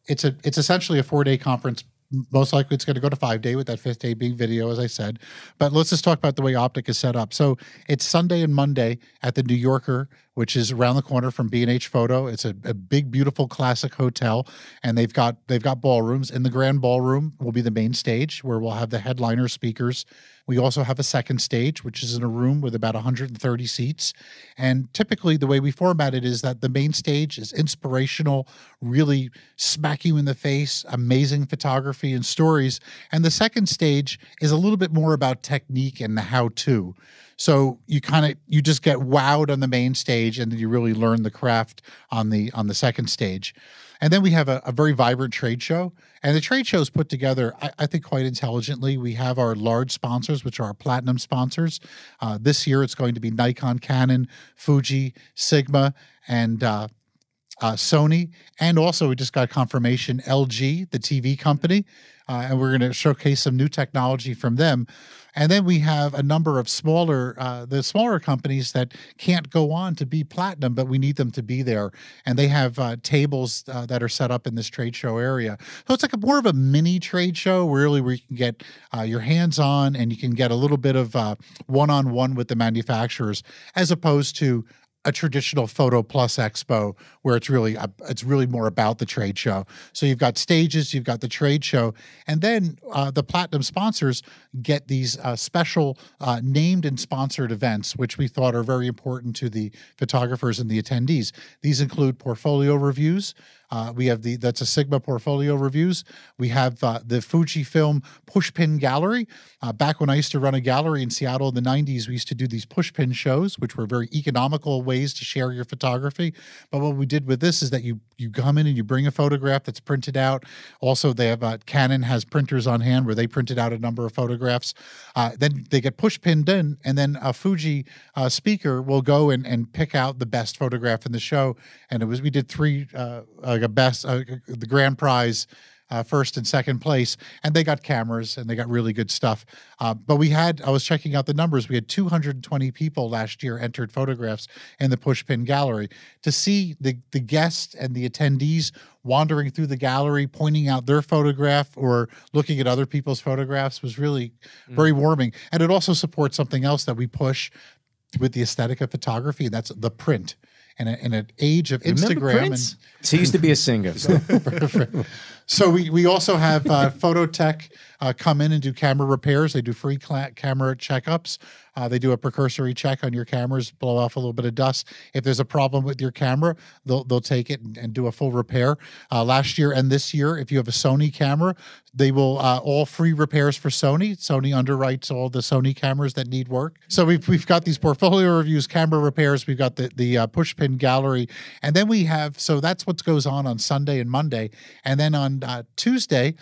it's essentially a 4-day conference. Most likely it's going to go to 5-day, with that 5th day being video, as I said. But let's just talk about the way Optic is set up. So it's Sunday and Monday at the New Yorker, which is around the corner from B&H Photo. It's a big, beautiful, classic hotel, and they've got ballrooms. In the grand ballroom will be the main stage, where we'll have the headliner speakers. We also have a second stage, which is in a room with about 130 seats. And typically the way we format it is that the main stage is inspirational, really smack you in the face, amazing photography and stories. And the second stage is a little bit more about technique and the how-to. So you just get wowed on the main stage, and then you really learn the craft on the second stage. And then we have a very vibrant trade show. And the trade show is put together, I think, quite intelligently. We have our large sponsors, which are our platinum sponsors. This year, it's going to be Nikon, Canon, Fuji, Sigma, and Sony. And also, we just got confirmation, LG, the TV company. And we're going to showcase some new technology from them. And then we have a number of smaller companies that can't go on to be platinum, but we need them to be there. And they have tables that are set up in this trade show area. So it's like more of a mini trade show, really, where you can get your hands on, and you can get a little bit of one-on-one with the manufacturers, as opposed to a traditional Photo Plus Expo, where it's really more about the trade show. So you've got stages, you've got the trade show, and then the platinum sponsors get these special named and sponsored events, which we thought are very important to the photographers and the attendees. These include portfolio reviews. We have that's a Sigma portfolio reviews. We have the Fujifilm pushpin gallery. Back when I used to run a gallery in Seattle in the 90s, we used to do these pushpin shows, which were very economical ways to share your photography. But what we did with this is that you come in and you bring a photograph that's printed out. Also, they have Canon has printers on hand where they printed out a number of photographs. Then they get pushpinned in, and then a Fuji speaker will go and pick out the best photograph in the show. And we did three the grand prize, first and second place, and they got cameras and they got really good stuff. But I was checking out the numbers. We had 220 people last year entered photographs in the pushpin gallery. To see the guests and the attendees wandering through the gallery, pointing out their photograph or looking at other people's photographs was really very warming. And it also supports something else that we push with the aesthetic of photography, and that's the print. In an age of Instagram, and he used to be a singer. So we also have Phototech come in and do camera repairs. They do free camera checkups. They do a precursory check on your cameras, blow off a little bit of dust. If there's a problem with your camera, they'll take it and do a full repair. Last year and this year, if you have a Sony camera, they will all free repairs for Sony. Sony underwrites all the Sony cameras that need work. So we've got these portfolio reviews, camera repairs. We've got the pushpin gallery, and then we have that's what goes on Sunday and Monday, and then on Tuesday.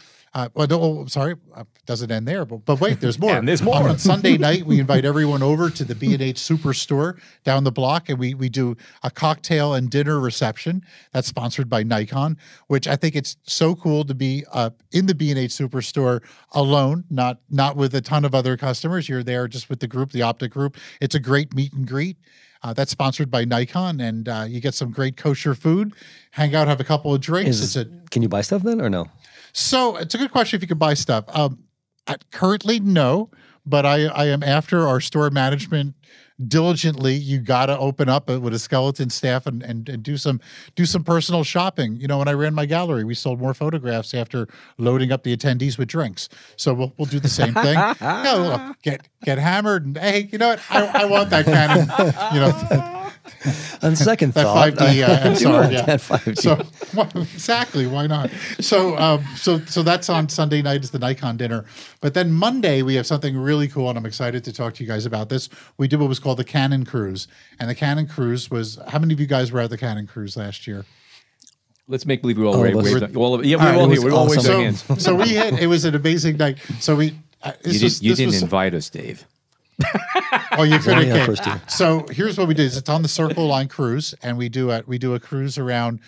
Doesn't end there, but wait, there's more. And there's more. On Sunday night, we invite everyone over to the B&H Superstore down the block, and we do a cocktail and dinner reception that's sponsored by Nikon, which I think it's so cool to be in the B&H Superstore alone, not with a ton of other customers. You're there just with the group, the OPTIC group. It's a great meet and greet. That's sponsored by Nikon, and you get some great kosher food, hang out, have a couple of drinks. Can you buy stuff then or no? So it's a good question if you could buy stuff. Currently, no, but I am after our store management diligently. You got to open up with a skeleton staff and do some personal shopping. You know, when I ran my gallery, we sold more photographs after loading up the attendees with drinks. So we'll do the same thing. Get hammered, and hey, you know what? I want that Canon. You know. On second thought, 5D XR, yeah. That 5D. So exactly, why not? So that's on Sunday night is the Nikon dinner. But then Monday we have something really cool, and I'm excited to talk to you guys about this. We did what was called the Canon Cruise, and the Canon Cruise was. How many of you guys were at the Canon Cruise last year? Let's make believe we all waved. we're All here. We're all waving our hands. So it was an amazing night. So we. You didn't invite us, Dave. Oh, you could have first year. So here's what we did: it's on the Circle Line cruise, and we do a cruise around.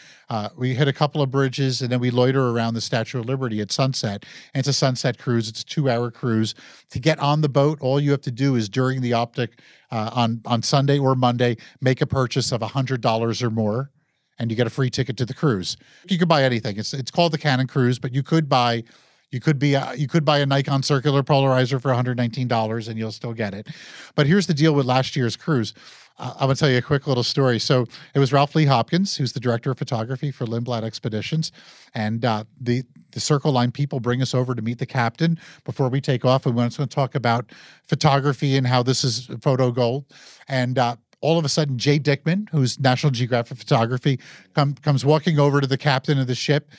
We hit a couple of bridges, and then we loiter around the Statue of Liberty at sunset. And it's a sunset cruise. It's a 2-hour cruise. To get on the boat, all you have to do is during the OPTIC on Sunday or Monday, make a purchase of $100 or more, and you get a free ticket to the cruise. You could buy anything. It's called the Canon Cruise, but you could buy. You could buy a Nikon circular polarizer for $119 and you'll still get it. But here's the deal with last year's cruise. I'm going to tell you a quick little story. So it was Ralph Lee Hopkins, who's the director of photography for Lindblad Expeditions. And the Circle Line people bring us over to meet the captain before we take off. And we're going to talk about photography and how this is photo gold. And all of a sudden, Jay Dickman, who's National Geographic Photography, comes walking over to the captain of the ship,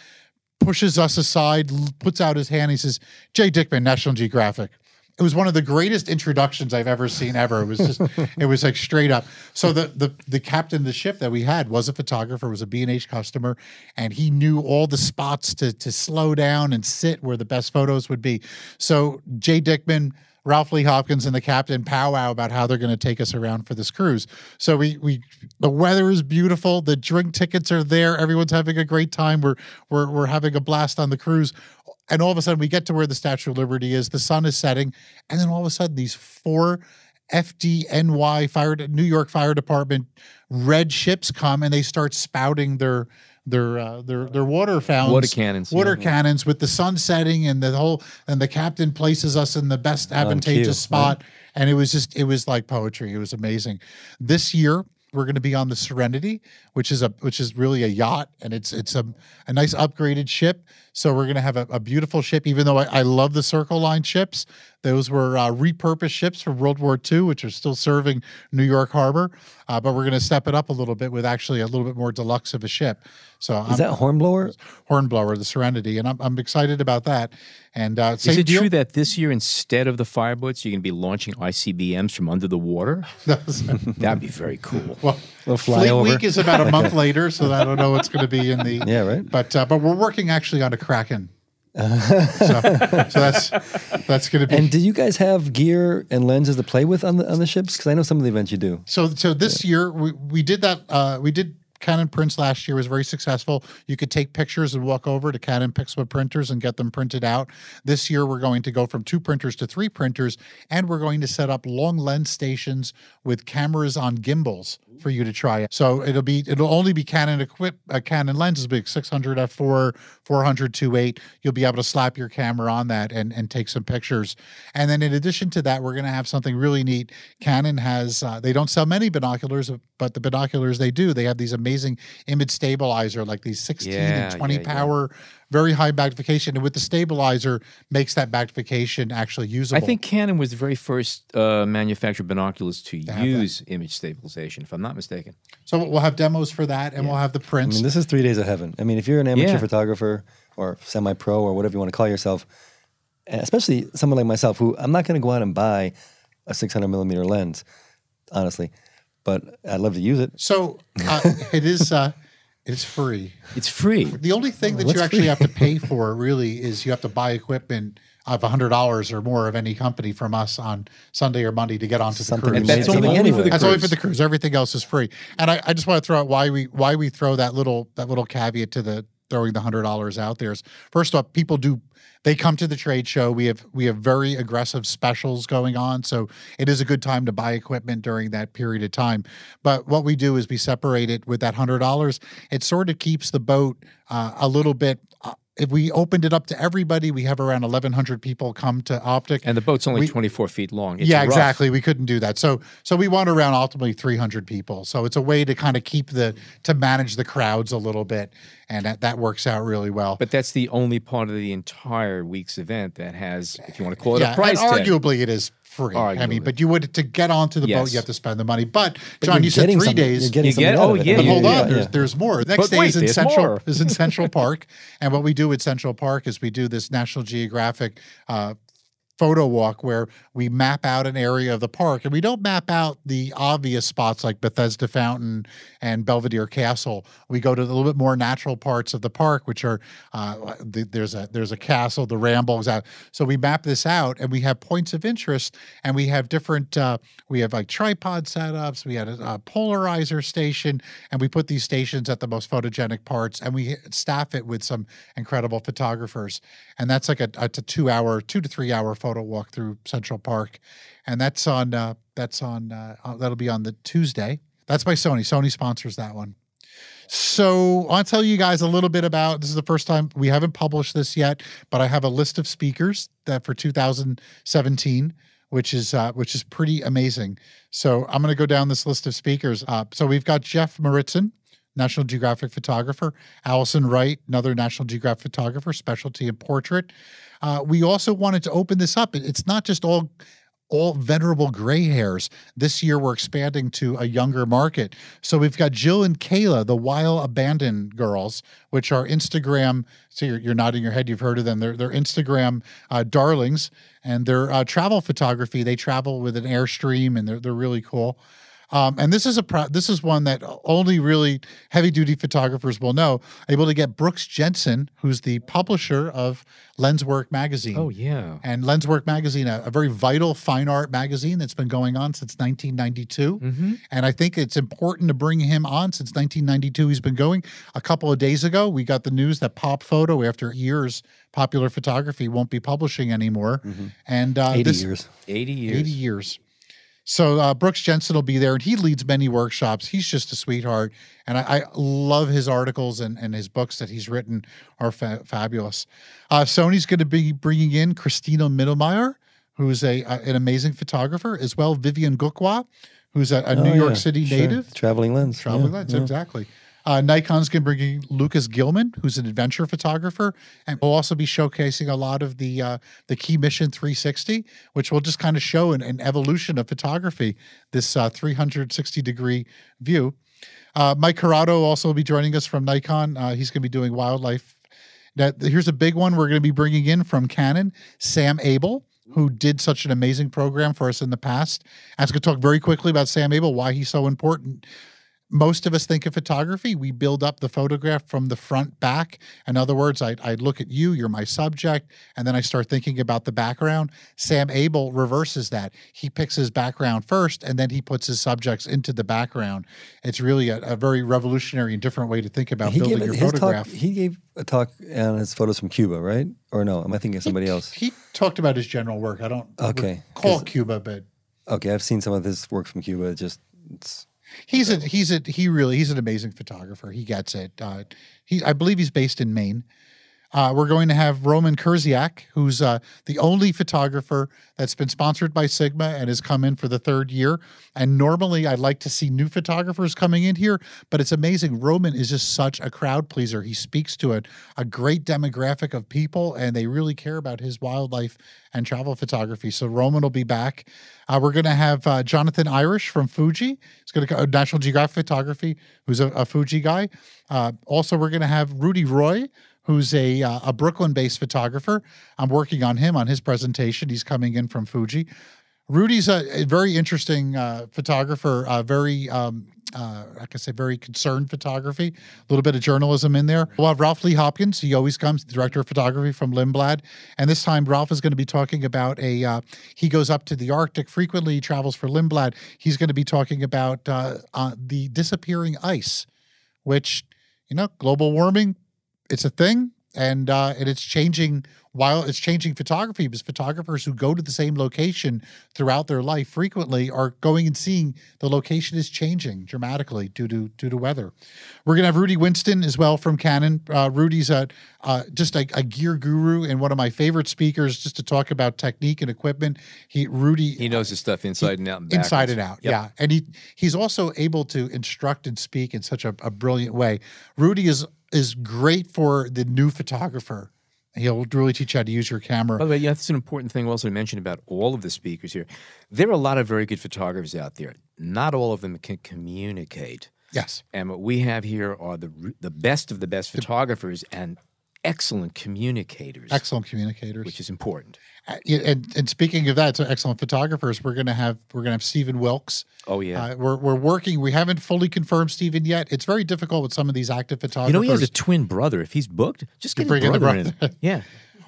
pushes us aside, puts out his hand. He says, "Jay Dickman, National Geographic." it was one of the greatest introductions I've ever seen ever. It was just, it was like straight up. So the captain of the ship that we had was a photographer, was a B&H customer, and he knew all the spots to slow down and sit where the best photos would be. So Jay Dickman, Ralph Lee Hopkins, and the captain powwow about how they're going to take us around for this cruise. So the weather is beautiful. The drink tickets are there. Everyone's having a great time. We're having a blast on the cruise. And all of a sudden we get to where the Statue of Liberty is. The sun is setting. And then all of a sudden these 4 FDNY New York Fire Department red ships come and they start spouting their water fountains, water cannons with the sun setting, and the captain places us in the best advantageous spot. Right? And it was like poetry. It was amazing. This year we're going to be on the Serenity, which is really a yacht, and it's a nice upgraded ship. So we're going to have a beautiful ship, even though I love the Circle Line ships. Those were repurposed ships from World War II, which are still serving New York Harbor. But we're going to step it up a little bit with actually a little bit more deluxe of a ship. So is that Hornblower? Hornblower, the Serenity, and I'm excited about that. And is it true that this year, instead of the fireboats, you're going to be launching ICBMs from under the water? That'd be very cool. Well, Fleet Week is about a month later, so I don't know what's going to be in the right. But we're working actually on a Kraken. So that's going to be. And do you guys have gear and lenses to play with on the ships? Because I know some of the events you do. So this year we did that. We did Canon prints last year. Was very successful. You could take pictures and walk over to Canon Pixma printers and get them printed out. This year we're going to go from 2 printers to 3 printers, and we're going to set up long lens stations with cameras on gimbals for you to try it. So it'll only be Canon Canon lenses, big 600 f4, 400 2.8. You'll be able to slap your camera on that and take some pictures. And then in addition to that, we're going to have something really neat. Canon has they don't sell many binoculars, but the binoculars they do, they have these amazing image stabilizer, like these 16 and 20 power. Very high magnification, and with the stabilizer makes that magnification actually usable. I think Canon was the very first manufacturer binoculars to use image stabilization, if I'm not mistaken. So we'll have demos for that, and we'll have the prints. I mean, this is 3 days of heaven. I mean, if you're an amateur photographer or semi-pro or whatever you want to call yourself, and especially someone like myself, who I'm not going to go out and buy a 600 millimeter lens, honestly, but I'd love to use it. So it is. It's free. It's free. The only thing that you actually have to pay for really is you have to buy equipment of $100 or more of any company from us on Sunday or Monday to get onto the cruise. And that's only for the cruise. That's only for the cruise. Everything else is free. And I just want to throw out why we throw that little caveat to throwing the $100 out there is, first off, they come to the trade show. We have very aggressive specials going on, so it is a good time to buy equipment during that period of time. But what we do is we separate it with that $100. It sort of keeps the boat a little bit. If we opened it up to everybody, we have around 1,100 people come to Optic. And the boat's only 24 feet long. It's rough. Exactly. We couldn't do that. So we want around ultimately 300 people. So it's a way to kind of to manage the crowds a little bit. And that works out really well. But that's the only part of the entire week's event that has, if you want to call it a price and tag. Arguably it is free. Arguably. I mean, but you would, to get onto the boat, you have to spend the money. But John, you said 3 days. But hold on, there's more. The next day is in Central Park. And what we do at Central Park is we do this National Geographic photo walk where we map out an area of the park, and we don't map out the obvious spots like Bethesda Fountain and Belvedere Castle. We go to a little bit more natural parts of the park, which are there's a castle, the Rambles out. So we map this out, and we have points of interest, and we have different we have like tripod setups, we had a polarizer station, and we put these stations at the most photogenic parts, and we staff it with some incredible photographers. And that's like a 2 to 3 hour photo walk through Central Park, and that'll be on the Tuesday. That's by Sony. Sony sponsors that one. So I'll tell you guys a little bit about, this is the first time, we haven't published this yet, but I have a list of speakers that for 2017, which is pretty amazing. So I'm going to go down this list of speakers. So we've got Jeff Moritzen, National Geographic photographer. Allison Wright, another National Geographic photographer, specialty in portrait. We also wanted to open this up. It's not just all all venerable gray hairs. This year, we're expanding to a younger market. So we've got Jill and Kayla, the Wild Abandoned Girls, which are Instagram. So you're nodding your head. You've heard of them. They're Instagram darlings, and they're travel photography. They travel with an Airstream, and they're really cool. And this is one that only really heavy duty photographers will know. Able to get Brooks Jensen, who's the publisher of Lenswork magazine. Oh yeah, and Lenswork magazine, a very vital fine art magazine that's been going on since 1992. And I think it's important to bring him on since 1992. He's been going. A couple of days ago, we got the news that Pop Photo, after years, Popular Photography won't be publishing anymore. And 80 years. 80 years. 80 years. So Brooks Jensen will be there, and he leads many workshops. He's just a sweetheart, and I love his articles and his books that he's written are fabulous. Sony's going to be bringing in Christina Mittelmeier, who's an amazing photographer, as well Vivian Gukwa, who's a New York City native. Traveling lens. Traveling lens, exactly. Nikon's going to bring Lucas Gilman, who's an adventure photographer, and we'll also be showcasing a lot of the Key Mission 360, which will just kind of show an evolution of photography, this 360-degree view. Mike Corrado will also be joining us from Nikon. He's going to be doing wildlife. Now, here's a big one we're going to be bringing in from Canon, Sam Abel, who did such an amazing program for us in the past. I was going to talk very quickly about Sam Abel, why he's so important. Most of us think of photography, we build up the photograph from the front back. In other words, I look at you, you're my subject, and then I start thinking about the background. Sam Abel reverses that. He picks his background first, and then he puts his subjects into the background. It's really a very revolutionary and different way to think about building your photograph. He gave a talk on his photos from Cuba, right? Or no, am I thinking of somebody else? He talked about his general work. I don't recall Cuba, but... Okay, I've seen some of his work from Cuba. He's an amazing photographer. He gets it. I believe he's based in Maine. We're going to have Roman Kurziak, who's the only photographer that's been sponsored by Sigma and has come in for the 3rd year. And normally I'd like to see new photographers coming in here, but it's amazing. Roman is just such a crowd pleaser. He speaks to a great demographic of people, and they really care about his wildlife and travel photography. So Roman will be back. We're going to have Jonathan Irish from Fuji. He's going to go National Geographic Photography, who's a Fuji guy. Also, we're going to have Rudy Roy, who's a Brooklyn-based photographer. I'm working on him on his presentation. He's coming in from Fuji. Rudy's a very interesting photographer, very concerned photography, a little bit of journalism in there. We'll have Ralph Lee Hopkins. He always comes, the director of photography from Lindblad. And this time, Ralph is going to be talking about he goes up to the Arctic frequently, he travels for Lindblad. He's going to be talking about the disappearing ice, which, global warming, it's a thing, and it's changing. While it's changing photography, because photographers who go to the same location throughout their life frequently are going and seeing the location is changing dramatically due to weather. We're gonna have Rudy Winston as well from Canon. Rudy's just a gear guru and one of my favorite speakers, just to talk about technique and equipment. He knows his stuff inside and out and backwards. Inside and out, yep. Yeah. And he's also able to instruct and speak in such a brilliant way. Rudy is great for the new photographer. He'll really teach you how to use your camera. By the way, that's an important thing also to mention about all of the speakers here. There are a lot of very good photographers out there. Not all of them can communicate. Yes. And what we have here are the best of the best photographers and excellent communicators. Excellent communicators. Which is important. And speaking of that, so excellent photographers, we're gonna have Stephen Wilkes. Oh yeah. We're working. We haven't fully confirmed Stephen yet. It's very difficult with some of these active photographers. He has a twin brother. If he's booked, just get his brother in. Yeah.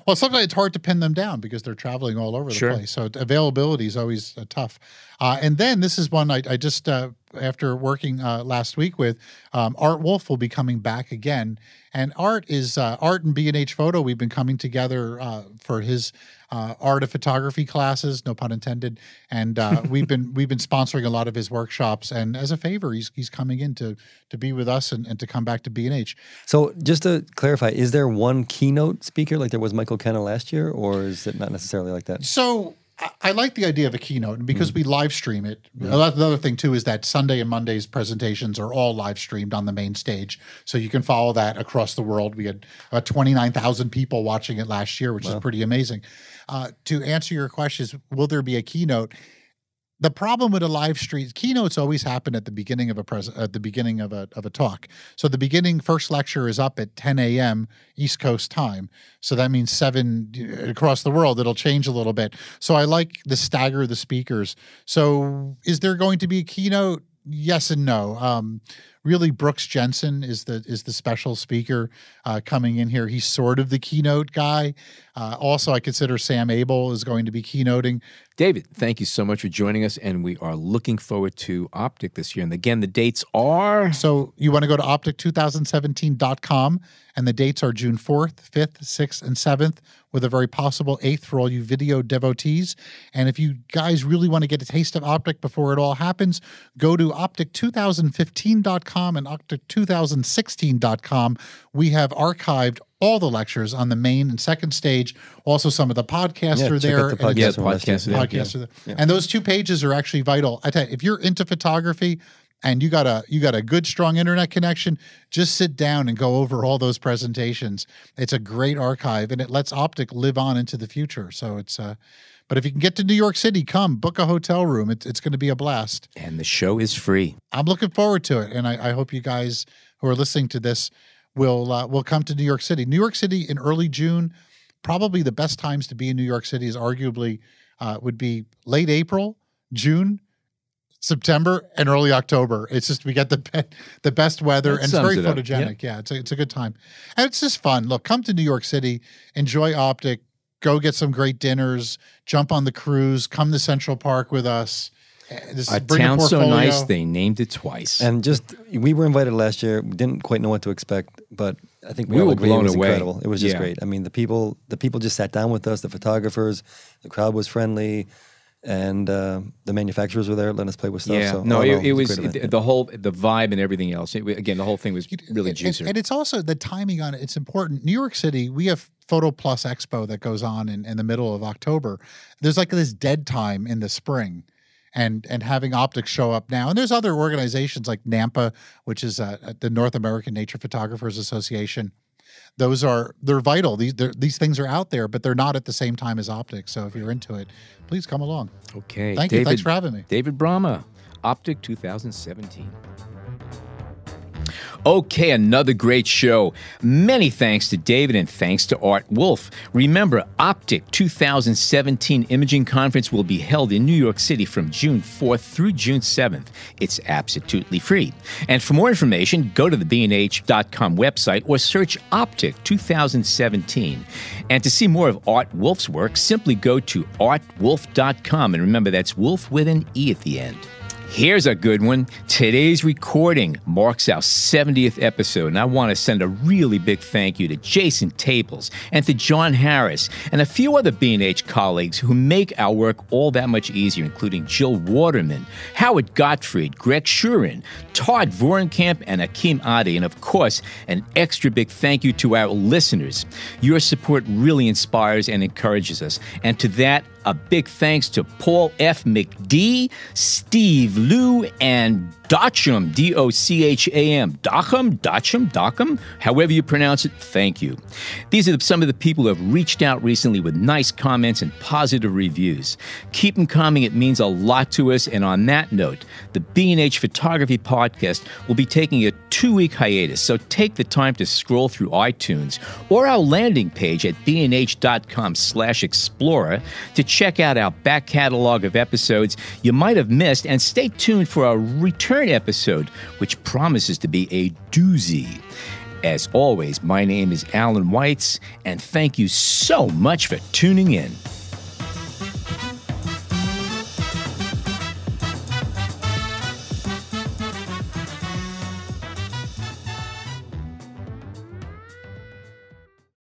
Well, sometimes it's hard to pin them down because they're traveling all over the place. So availability is always tough. And then this is one I just, after working last week with, Art Wolfe will be coming back again. And Art and B&H Photo. We've been coming together for his art of photography classes, no pun intended. And we've been sponsoring a lot of his workshops. And as a favor, he's coming in to be with us and to come back to B&H. So just to clarify, is there one keynote speaker like there was Michael Kenna last year, or is it not necessarily like that? So I like the idea of a keynote, and because we live stream it. The other thing too is that Sunday and Monday's presentations are all live streamed on the main stage, so you can follow that across the world. We had 29,000 people watching it last year, which is pretty amazing. To answer your questions, will there be a keynote? The problem with a live stream, keynotes always happen at the beginning of a talk. So the first lecture is up at 10 a.m. East Coast time. So that means 7 across the world. It'll change a little bit. So I like the stagger of the speakers. So is there going to be a keynote? Yes and no. Really, Brooks Jensen is the special speaker coming in here. He's sort of the keynote guy. Also, I consider Sam Abel is going to be keynoting. David, thank you so much for joining us, and we are looking forward to OPTIC this year. And again, the dates are... So you want to go to optic2017.com, and the dates are June 4th, 5th, 6th, and 7th, with a very possible 8th for all you video devotees. And if you guys really want to get a taste of OPTIC before it all happens, go to optic2015.com and optic2016.com. We have archived all the lectures on the main and second stage. Also, some of the podcasts are there. Podcasts are there. Yeah. And those 2 pages are actually vital. I tell you, if you're into photography and you got a good, strong internet connection, just sit down and go over all those presentations. It's a great archive, and it lets OPTIC live on into the future. So it's but if you can get to New York City, come book a hotel room. It's going to be a blast. And the show is free. I'm looking forward to it, and I hope you guys who are listening to this will come to New York City. New York City in early June. Probably the best times to be in New York City is arguably would be late April, June, September, and early October. It's just we get the best weather, and it's very photogenic. Yeah, it's a good time, and it's just fun. Look, come to New York City, enjoy OPTIC, go get some great dinners, jump on the cruise, come to Central Park with us. A town so nice they named it twice. And we were invited last year. We didn't quite know what to expect, but I think we were blown away. Incredible. It was just great. I mean, the people just sat down with us. The photographers, the crowd was friendly, and the manufacturers were there letting us play with stuff. Yeah, so, it was the vibe and everything else. Again, the whole thing was really juicy. And it's also the timing on it. It's important. New York City, we have Photo Plus Expo that goes on in the middle of October. There's like this dead time in the spring. And having OPTIC show up now. And there's other organizations like NAMPA, which is the North American Nature Photographers Association. They're vital. These things are out there, but they're not at the same time as OPTIC. So if you're into it, please come along. Okay. Thank you. Thanks for having me. David Brommer, OPTIC 2017. Okay, another great show. Many thanks to David and thanks to Art Wolfe. Remember, OPTIC 2017 Imaging Conference will be held in New York City from June 4th through June 7th. It's absolutely free. And for more information, go to the bnh.com website or search OPTIC 2017. And to see more of Art Wolfe's work, simply go to artwolfe.com. And remember, that's Wolfe with an E at the end. Here's a good one. Today's recording marks our 70th episode, and I want to send a really big thank you to Jason Tables and to John Harris and a few other B&H colleagues who make our work all that much easier, including Jill Waterman, Howard Gottfried, Greg Shurin, Todd Vorenkamp, and Akeem Adi. And of course, an extra big thank you to our listeners. Your support really inspires and encourages us. And to that, a big thanks to Paul F. McD, Steve Liu, and Docham, D-O-C-H-A-M. Docham, however you pronounce it, thank you. These are some of the people who have reached out recently with nice comments and positive reviews. Keep them coming. It means a lot to us. And on that note, the B&H Photography Podcast will be taking a 2-week hiatus, so take the time to scroll through iTunes or our landing page at bnh.com/explorer to check out our back catalog of episodes you might have missed, and stay tuned for our return episode, which promises to be a doozy. As always, my name is Alan Weitz, and thank you so much for tuning in.